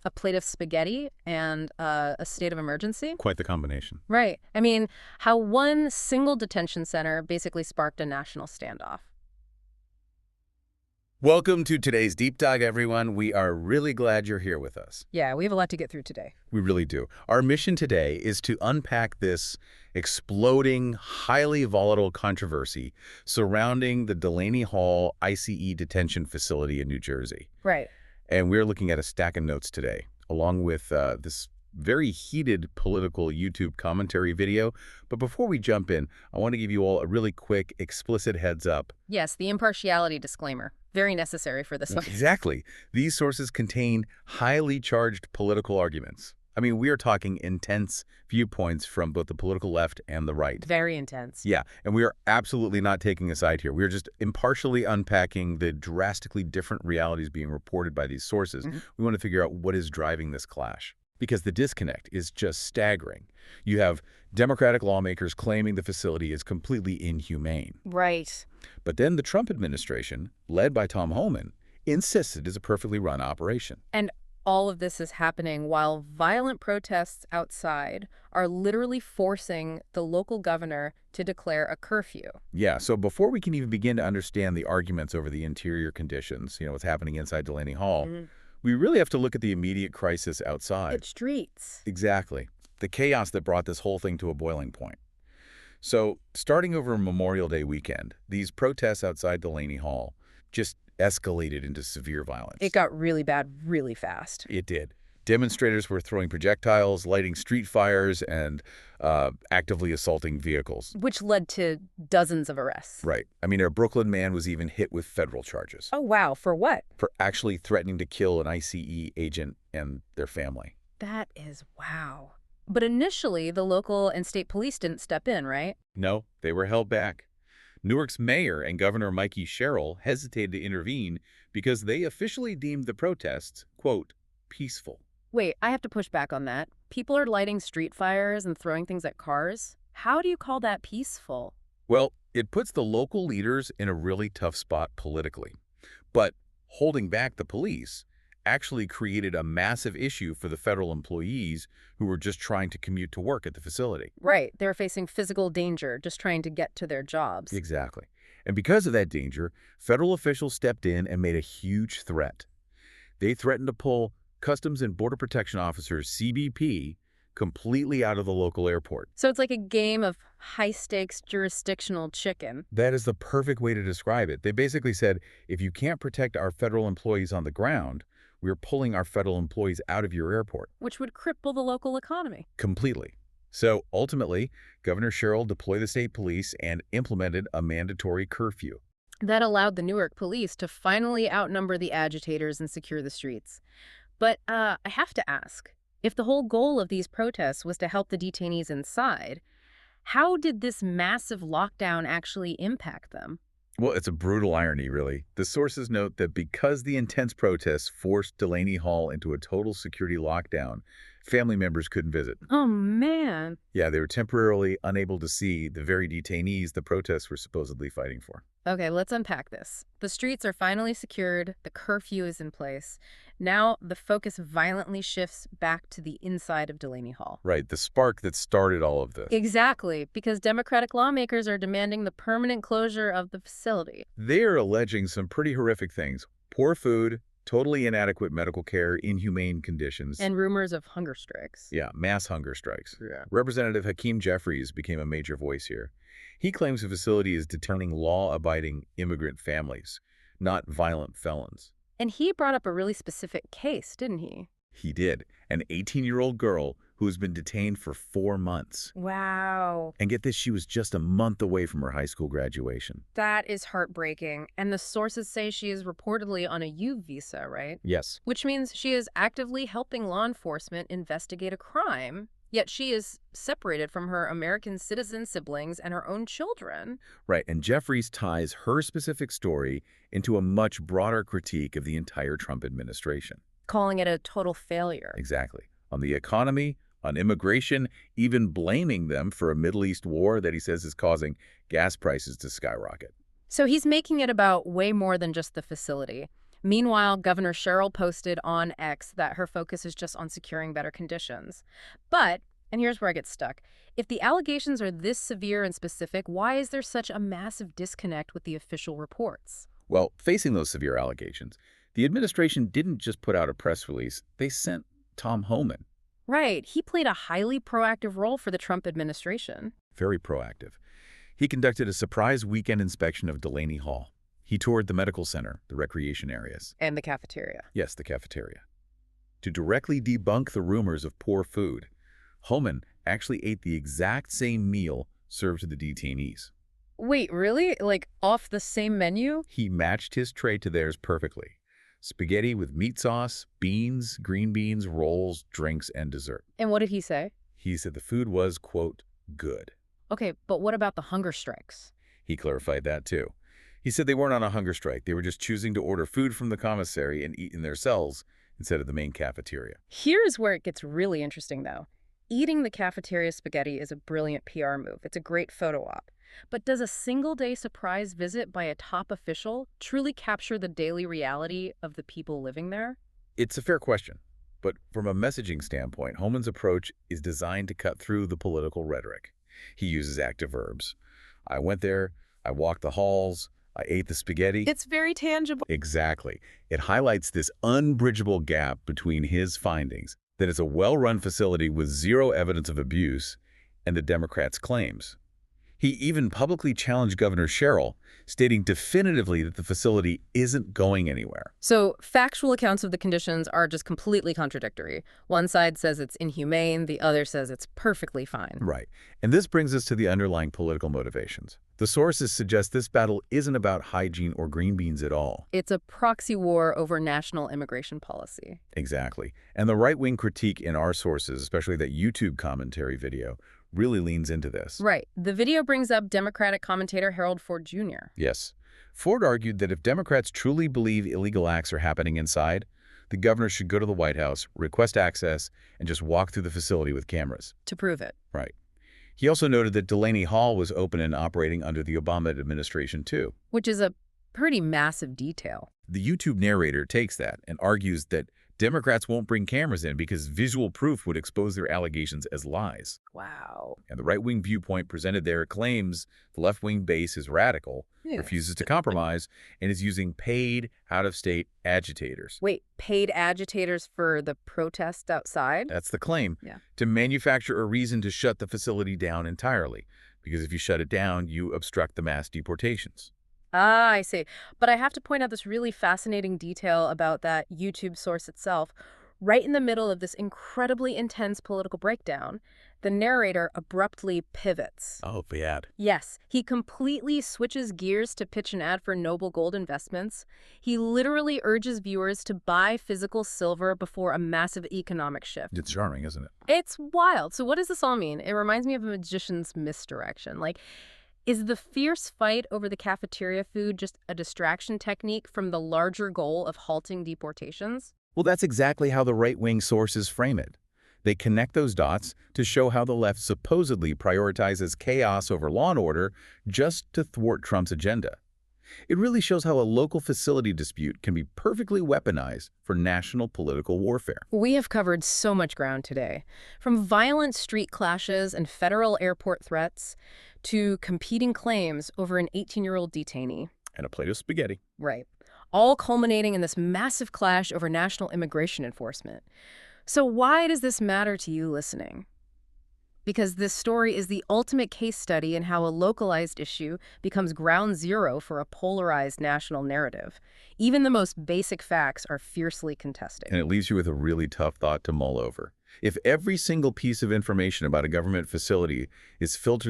a plate of spaghetti and a state of emergency. Quite the combination. Right. I mean, how one single detention center basically sparked a national standoff. Welcome to today's Deep Dive, everyone. We are really glad you're here with us. Yeah, we have a lot to get through today. We really do. Our mission today is to unpack this exploding, highly volatile controversy surrounding the Delaney Hall ICE detention facility in New Jersey. Right. And we're looking at a stack of notes today, along with this very heated political YouTube commentary video. But before we jump in, I want to give you all a really quick, explicit heads up. Yes, the impartiality disclaimer. Very necessary for this one. Exactly. These sources contain highly charged political arguments. I mean, we are talking intense viewpoints from both the political left and the right. Very intense. Yeah, and we are absolutely not taking a side here. We are just impartially unpacking the drastically different realities being reported by these sources. We want to figure out what is driving this clash, because the disconnect is just staggering. You have Democratic lawmakers claiming the facility is completely inhumane. Right. But then the Trump administration, led by Tom Homan, insists it is a perfectly run operation. And all of this is happening while violent protests outside are literally forcing the local governor to declare a curfew. Yeah, so before we can even begin to understand the arguments over the interior conditions, what's happening inside Delaney Hall, we really have to look at the immediate crisis outside. The streets. Exactly. The chaos that brought this whole thing to a boiling point. So, starting over Memorial Day weekend, these protests outside Delaney Hall just escalated into severe violence. It got really bad really fast. It did. Demonstrators were throwing projectiles, lighting street fires, and actively assaulting vehicles. Which led to dozens of arrests. Right. I mean, a Brooklyn man was even hit with federal charges. Oh, wow. For what? For actually threatening to kill an ICE agent and their family. That is wow. But initially, the local and state police didn't step in, right? No, they were held back. Newark's mayor and Governor Mikey Sherrill hesitated to intervene because they officially deemed the protests, quote, peaceful. Wait, I have to push back on that. People are lighting street fires and throwing things at cars. How do you call that peaceful? Well, it puts the local leaders in a really tough spot politically. But holding back the police actually created a massive issue for the federal employees who were just trying to commute to work at the facility. Right. They're facing physical danger just trying to get to their jobs. Exactly. And because of that danger, federal officials stepped in and made a huge threat. They threatened to pull Customs and Border Protection Officers, CBP, completely out of the local airport. So it's like a game of high-stakes jurisdictional chicken. That is the perfect way to describe it. They basically said, if you can't protect our federal employees on the ground, we're pulling our federal employees out of your airport. Which would cripple the local economy. Completely. So ultimately, Governor Sherrill deployed the state police and implemented a mandatory curfew. That allowed the Newark police to finally outnumber the agitators and secure the streets. But I have to ask, if the whole goal of these protests was to help the detainees inside, how did this massive lockdown actually impact them? Well, it's a brutal irony, really. The sources note that because the intense protests forced Delaney Hall into a total security lockdown, family members couldn't visit. Oh, man. Yeah, they were temporarily unable to see the very detainees the protests were supposedly fighting for. Okay, let's unpack this. The streets are finally secured. The curfew is in place. Now the focus violently shifts back to the inside of Delaney Hall. Right, the spark that started all of this. Exactly, because Democratic lawmakers are demanding the permanent closure of the facility. They are alleging some pretty horrific things. Poor food, totally inadequate medical care, inhumane conditions. And rumors of hunger strikes. Yeah, mass hunger strikes. Yeah. Representative Hakeem Jeffries became a major voice here. He claims the facility is deterring law-abiding immigrant families, not violent felons. And he brought up a really specific case, didn't he? He did. An 18-year-old girl who has been detained for 4 months. Wow. And get this, she was just a month away from her high school graduation. That is heartbreaking. And the sources say she is reportedly on a U visa, right? Yes. Which means she is actively helping law enforcement investigate a crime, yet she is separated from her American citizen siblings and her own children. Right, and Jeffries ties her specific story into a much broader critique of the entire Trump administration. Calling it a total failure. Exactly. On the economy, on immigration, even blaming them for a Middle East war that he says is causing gas prices to skyrocket. So he's making it about way more than just the facility. Meanwhile, Governor Sherrill posted on X that her focus is just on securing better conditions. But, and here's where I get stuck, if the allegations are this severe and specific, why is there such a massive disconnect with the official reports? Well, facing those severe allegations, the administration didn't just put out a press release, they sent Tom Homan. Right, he played a highly proactive role for the Trump administration. Very proactive. He conducted a surprise weekend inspection of Delaney Hall. He toured the medical center, the recreation areas. And the cafeteria. Yes, the cafeteria. To directly debunk the rumors of poor food, Homan actually ate the exact same meal served to the detainees. Wait, really? Like, off the same menu? He matched his tray to theirs perfectly. Spaghetti with meat sauce, beans, green beans, rolls, drinks, and dessert. And what did he say? He said the food was, quote, good. Okay, but what about the hunger strikes? He clarified that too. He said they weren't on a hunger strike. They were just choosing to order food from the commissary and eat in their cells instead of the main cafeteria. Here's where it gets really interesting, though. Eating the cafeteria spaghetti is a brilliant PR move. It's a great photo op. But does a single-day surprise visit by a top official truly capture the daily reality of the people living there? It's a fair question. But from a messaging standpoint, Homan's approach is designed to cut through the political rhetoric. He uses active verbs. I went there, I walked the halls, I ate the spaghetti. It's very tangible. Exactly. It highlights this unbridgeable gap between his findings, that it's a well-run facility with zero evidence of abuse, and the Democrats' claims. He even publicly challenged Governor Sherrill, stating definitively that the facility isn't going anywhere. So factual accounts of the conditions are just completely contradictory. One side says it's inhumane, the other says it's perfectly fine. Right. And this brings us to the underlying political motivations. The sources suggest this battle isn't about hygiene or green beans at all. It's a proxy war over national immigration policy. Exactly. And the right-wing critique in our sources, especially that YouTube commentary video, really leans into this. Right. The video brings up Democratic commentator Harold Ford Jr. Yes. Ford argued that if Democrats truly believe illegal acts are happening inside, the governor should go to the White House, request access, and just walk through the facility with cameras. To prove it. Right. He also noted that Delaney Hall was open and operating under the Obama administration, too. Which is a pretty massive detail. The YouTube narrator takes that and argues that Democrats won't bring cameras in because visual proof would expose their allegations as lies. Wow. And the right-wing viewpoint presented there claims the left-wing base is radical, refuses to compromise, and is using paid, out-of-state agitators. Wait, paid agitators for the protest outside? That's the claim. Yeah. To manufacture a reason to shut the facility down entirely. Because if you shut it down, you obstruct the mass deportations. Ah, I see. But I have to point out this really fascinating detail about that YouTube source itself. Right in the middle of this incredibly intense political breakdown, the narrator abruptly pivots. Oh, the ad. Yes, he completely switches gears to pitch an ad for Noble Gold Investments. He literally urges viewers to buy physical silver before a massive economic shift. It's charming, isn't it? It's wild. So what does this all mean? It reminds me of a magician's misdirection. Like, is the fierce fight over the cafeteria food just a distraction technique from the larger goal of halting deportations? Well, that's exactly how the right-wing sources frame it. They connect those dots to show how the left supposedly prioritizes chaos over law and order just to thwart Trump's agenda. It really shows how a local facility dispute can be perfectly weaponized for national political warfare. We have covered so much ground today, from violent street clashes and federal airport threats to competing claims over an 18-year-old detainee. And a plate of spaghetti. Right. All culminating in this massive clash over national immigration enforcement. So why does this matter to you listening? Because this story is the ultimate case study in how a localized issue becomes ground zero for a polarized national narrative. Even the most basic facts are fiercely contested. And it leaves you with a really tough thought to mull over. If every single piece of information about a government facility is filtered